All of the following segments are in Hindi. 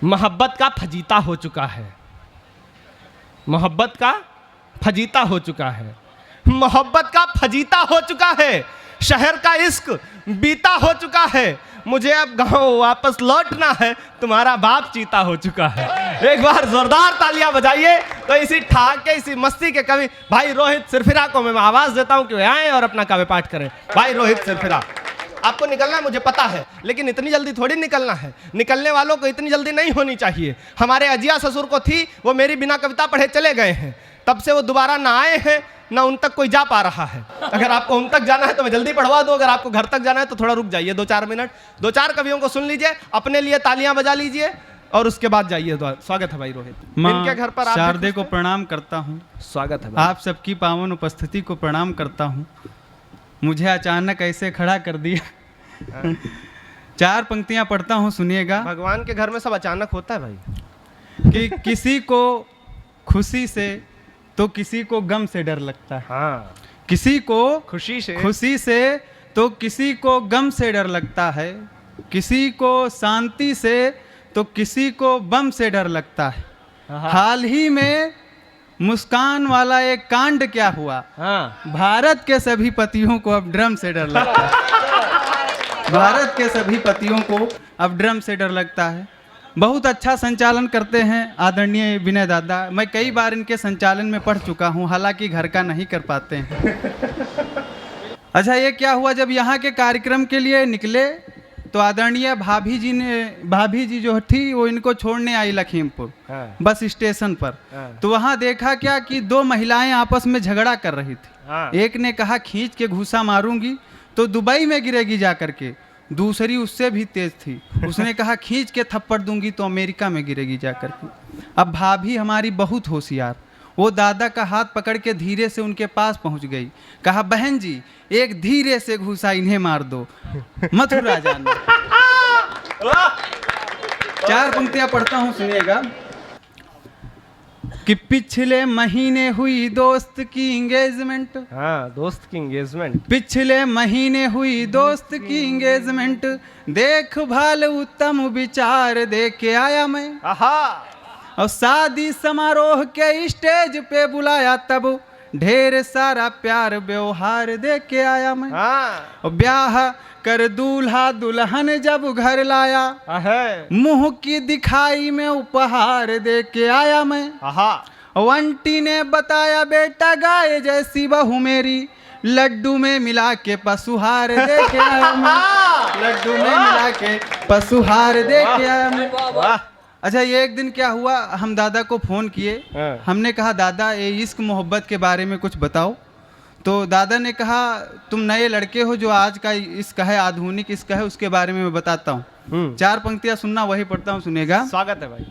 मोहब्बत का फजीता हो चुका है, मोहब्बत का फजीता हो चुका है, मोहब्बत का फजीता हो चुका है, शहर का इश्क बीता हो चुका है, मुझे अब गांव वापस लौटना है, तुम्हारा बाप चीता हो चुका है। एक बार जोरदार तालियां बजाइए तो इसी ठाके इसी मस्ती के कवि भाई रोहित सिरफिरा को मैं आवाज देता हूं कि वे आए और अपना काव्य पाठ करें। भाई रोहित सिरफिरा, आपको निकलना है मुझे पता है, लेकिन इतनी जल्दी थोड़ी निकलना है, निकलने वालों को इतनी जल्दी नहीं होनी चाहिए। हमारे अजिया ससुर को थी, वो मेरी बिना कविता पढ़े चले गए हैं, तब से वो दोबारा ना आए हैं, ना उन तक कोई जा पा रहा है। अगर आपको उन तक जाना है तो मैं जल्दी पढ़वा दूं, अगर आपको घर तक जाना है तो थोड़ा रुक जाइए 2-4 मिनट, 2-4 कवियों को सुन लीजिए, अपने लिए तालियां बजा लीजिए और उसके बाद जाइए। स्वागत है भाई रोहित, इनके घर पर शारदे को प्रणाम करता हूँ। स्वागत है भाई। आप सबकी पावन उपस्थिति को प्रणाम करता हूँ। मुझे अचानक ऐसे खड़ा कर दिया। 4 पंक्तियां पढ़ता हूँ, सुनिएगा। भगवान के घर में सब अचानक होता है भाई, कि किसी को खुशी से तो किसी को गम से डर लगता है। हाँ, किसी को खुशी से तो किसी को गम से डर लगता है, किसी को शांति से तो किसी को बम से डर लगता है। हाल ही में मुस्कान वाला एक कांड क्या हुआ, भारत के सभी पतियों को अब ड्रम से डर लगता है। भारत के सभी पतियों को अब ड्रम से डर लगता है। बहुत अच्छा संचालन करते हैं आदरणीय विनय दादा, मैं कई बार इनके संचालन में पढ़ चुका हूं, हालांकि घर का नहीं कर पाते हैं। अच्छा, ये क्या हुआ, जब यहाँ के कार्यक्रम के लिए निकले तो आदरणीय भाभी जी जो थी वो इनको छोड़ने आई लखीमपुर बस स्टेशन पर। तो वहाँ देखा क्या कि 2 महिलाएं आपस में झगड़ा कर रही थी। एक ने कहा खींच के घूसा मारूंगी तो दुबई में गिरेगी जा करके, दूसरी उससे भी तेज थी, उसने कहा खींच के थप्पड़ दूंगी तो अमेरिका में गिरेगी जाकर के। अब भाभी हमारी बहुत होशियार, वो दादा का हाथ पकड़ के धीरे से उनके पास पहुंच गई, कहा बहन जी एक धीरे से घूसा इन्हें मार दो, मथुरा जाना। 4 पंक्तियां पढ़ता हूं, सुनिएगा। कि पिछले महीने हुई दोस्त की एंगेजमेंट। हाँ, दोस्त की एंगेजमेंट। पिछले महीने हुई दोस्त की एंगेजमेंट, देखभाल उत्तम विचार दे के आया मैं। और शादी समारोह के स्टेज पे बुलाया तब ढेर सारा प्यार व्यवहार दे के आया मैं। और ब्याह कर दूल्हा दुल्हन जब घर लाया, मुंह की दिखाई में उपहार दे के आया मैं। आंटी ने बताया बेटा गाय जैसी बहू मेरी, लड्डू में मिला के पशुहार दे के आया मैं। लड्डू में मिला के पशुहार दे के आया मैं। अच्छा, ये एक दिन क्या हुआ, हम दादा को फोन किए, हमने कहा दादा ये इश्क मोहब्बत के बारे में कुछ बताओ। तो दादा ने कहा तुम नए लड़के हो, जो आज का इश्क है, आधुनिक इश्क है, उसके बारे में मैं बताता हूँ। 4 पंक्तियां सुनना, वही पढ़ता हूँ, सुनेगा। स्वागत है भाई।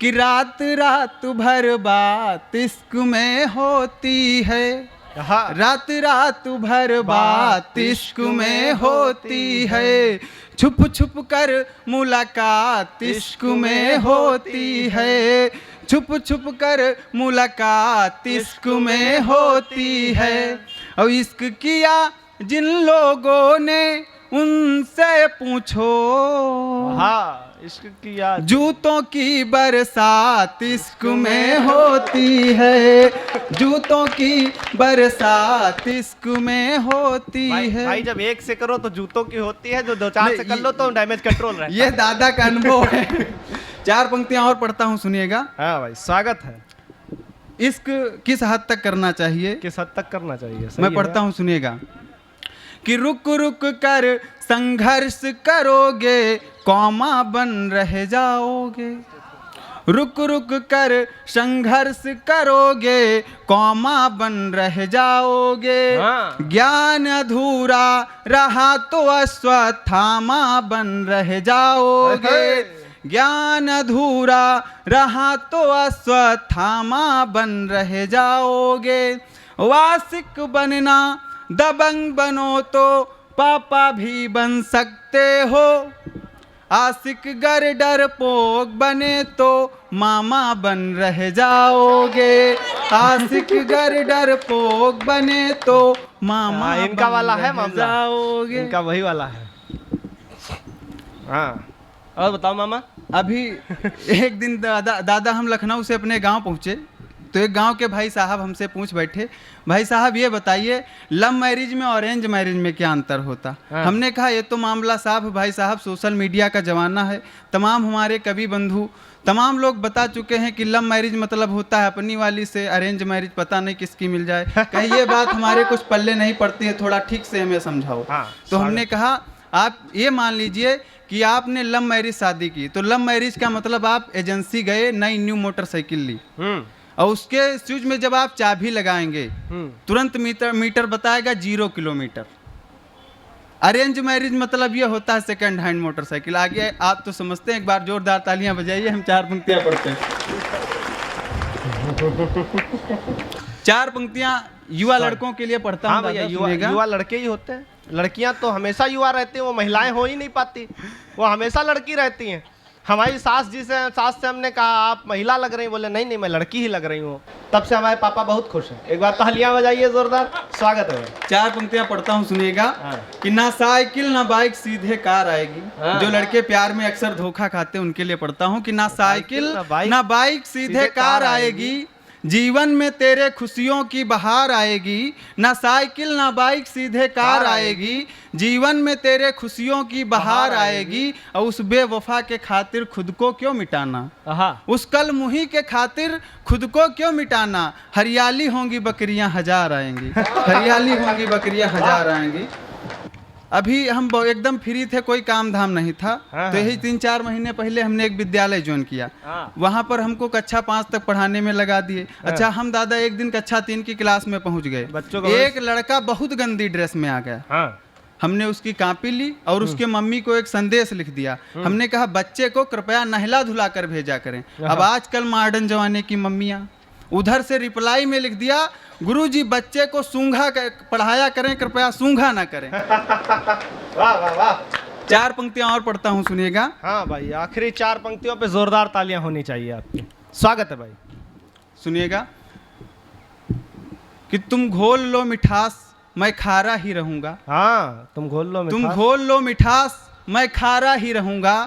कि रात रात भर बात इश्क में होती है, रात रात भर बात इश्क में होती है, छुप छुप कर मुलाकात इश्क में होती है, छुप छुप कर मुलाकात इश्क में होती है। और इश्क किया जिन लोगों ने उनसे पूछो, इश्क किया जूतों की बरसात इश्क में होती है, जूतों की बरसात इश्क में होती है। भाई जब 1 से करो तो जूतों की होती है, जो 2-4 से कर लो तो डैमेज कंट्रोल रहता है। ये दादा का अनुभव है। 4 पंक्तियां और पढ़ता हूँ, सुनिएगा। हाँ भाई, स्वागत है। इश्क किस हद तक करना चाहिए, किस हद तक करना चाहिए, मैं पढ़ता हूँ, सुनिएगा। कि रुक रुक कर संघर्ष करोगे कौमा बन रह जाओगे, रुक रुक कर संघर्ष करोगे कौमा बन रह जाओगे। ज्ञान अधूरा रहा तो अश्वत्थामा बन रह जाओगे, ज्ञान अधूरा रहा तो अश्वत्थामा बन रह जाओगे। वासिक बनना दबंग बनो तो पापा भी बन सकते हो, आशिक गर डरपोक बने तो मामा बन रह जाओगे, आशिक गर डरपोक बने तो मामा इनका वाला है मामला, इनका वही वाला है। हाँ, और बताओ मामा। अभी एक दिन दादा हम लखनऊ से अपने गांव पहुंचे, तो एक गांव के भाई साहब हमसे पूछ बैठे, भाई साहब ये बताइए लव मैरिज में और अरेंज मैरिज में क्या अंतर होता। हाँ। हमने कहा ये तो मामला साफ भाई साहब, सोशल मीडिया का ज़माना है, तमाम हमारे कवि बंधु तमाम लोग बता चुके हैं कि लव मैरिज मतलब होता है अपनी वाली से, अरेंज मैरिज पता नहीं किसकी मिल जाए। कहीं ये बात हमारे कुछ पल्ले नहीं पड़ती है, थोड़ा ठीक से हमें समझाओ। हाँ, तो हमने कहा आप ये मान लीजिए कि आपने लव मैरिज शादी की, तो लव मैरिज का मतलब आप एजेंसी गए, नई न्यू मोटरसाइकिल ली, और उसके स्विच में जब आप चाबी लगाएंगे तुरंत मीटर बताएगा 0 किलोमीटर। अरेंज मैरिज मतलब ये होता है सेकंड हैंड मोटरसाइकिल। आगे आप तो समझते हैं, एक बार जोरदार तालियां बजाइए, हम 4 पंक्तियां पढ़ते हैं। 4 पंक्तियां युवा लड़कों के लिए पढ़ता हूं। हाँ भैया, युवा लड़के ही होते हैं, लड़कियां तो हमेशा युवा रहती हैं, वो महिलाएं हो ही नहीं पाती, वो हमेशा लड़की रहती हैं। हमारी सास से हमने कहा आप महिला लग रही, बोले नहीं मैं लड़की ही लग रही हूँ। तब से हमारे पापा बहुत खुश हैं। एक बार तालियां बजाइए जोरदार, स्वागत है। 4 पंक्तियां पढ़ता हूँ, सुनिएगा। कि ना साइकिल ना बाइक सीधे कार आएगी। जो लड़के प्यार में अक्सर धोखा खाते हैं उनके लिए पढ़ता हूँ कि ना साइकिल ना बाइक सीधे कार आएगी, जीवन में तेरे खुशियों की बहार आएगी। ना साइकिल ना बाइक सीधे कार आएगी, जीवन में तेरे खुशियों की बहार आएगी। और उस बेवफा के खातिर खुद को क्यों मिटाना, उस कल मुही के खातिर खुद को क्यों मिटाना। हरियाली होंगी बकरियां हजार आएंगी, हरियाली होंगी बकरियां हजार आएंगी। अभी हम एकदम फ्री थे, कोई काम धाम नहीं था। तो यही 3-4 महीने पहले हमने एक विद्यालय ज्वाइन किया। वहाँ पर हमको कक्षा 5 तक पढ़ाने में लगा दिए। अच्छा, हम दादा एक दिन कक्षा 3 की क्लास में पहुँच गए, एक लड़का बहुत गंदी ड्रेस में आ गया। हमने उसकी कॉपी ली और उसके मम्मी को एक संदेश लिख दिया। हमने कहा बच्चे को कृपया नहला धुला कर भेजा करें। अब आजकल मॉडर्न जमाने की मम्मियाँ, उधर से रिप्लाई में लिख दिया, गुरुजी बच्चे को सूंघा पढ़ाया करें, कृपया सूंघा ना करें। वाह वाह वाह। 4 पंक्तियां और पढ़ता हूं, सुनिएगा। हाँ भाई, आखिरी 4 पंक्तियों पे जोरदार तालियां होनी चाहिए आपकी। स्वागत है भाई। सुनिएगा कि तुम घोल लो मिठास मैं खारा ही रहूंगा। हाँ, तुम घोल लो मिठास मैं खारा ही रहूंगा।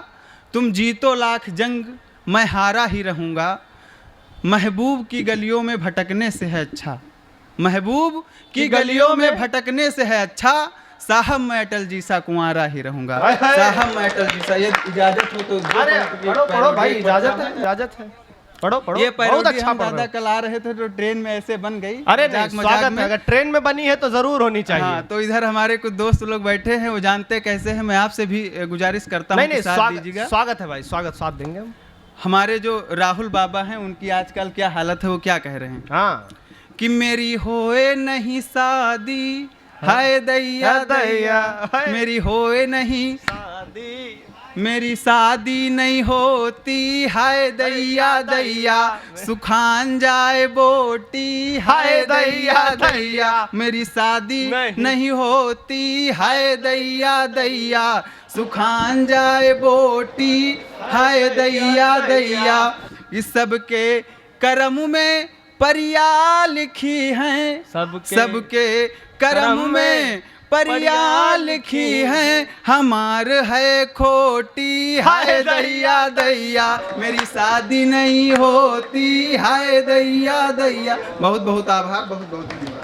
तुम जीतो लाख जंग मैं हारा ही रहूंगा। महबूब की गलियों में भटकने से है अच्छा, महबूब की गलियों में भटकने से है अच्छा। साहब मैं अटल जी सा कुंवारा ही रहूंगा। साहब मैं अटल जी सा। ये इजाजत हो तो पढ़ो भाई, इजाजत है, पढ़ो। ये बहुत अच्छा। दादा कल आ रहे थे तो ट्रेन में ऐसे बन गई। अरे नहीं, स्वागत है, अगर ट्रेन में बनी है तो जरूर होनी चाहिए। हाँ, तो इधर हमारे कुछ दोस्त लोग बैठे हैं, वो जानते कैसे हैं। मैं आपसे भी गुजारिश करता हूँ कि साथ दीजिएगा। स्वागत है भाई, स्वागत, साथ देंगे हम। हमारे जो राहुल बाबा हैं, उनकी आजकल क्या हालत है, वो क्या कह रहे हैं। हाँ, कि मेरी होए नहीं शादी, हाय दैया दैया, मेरी होए नहीं शादी, मेरी शादी नहीं होती, हाय दैया दैया, सुखान जाए बोटी, हाय दैया दैया, मेरी शादी नहीं होती, हाय दैया दैया, सुखान जाए बोटी, हाय दैया दैया। इस सबके करम में परिया लिखी हैं, सबके करम में परिया लिखी हैं, हमार है खोटी, हाय दैया दैया, मेरी शादी नहीं होती, हाय दैया दैया। बहुत बहुत आभार, बहुत बहुत धन्यवाद।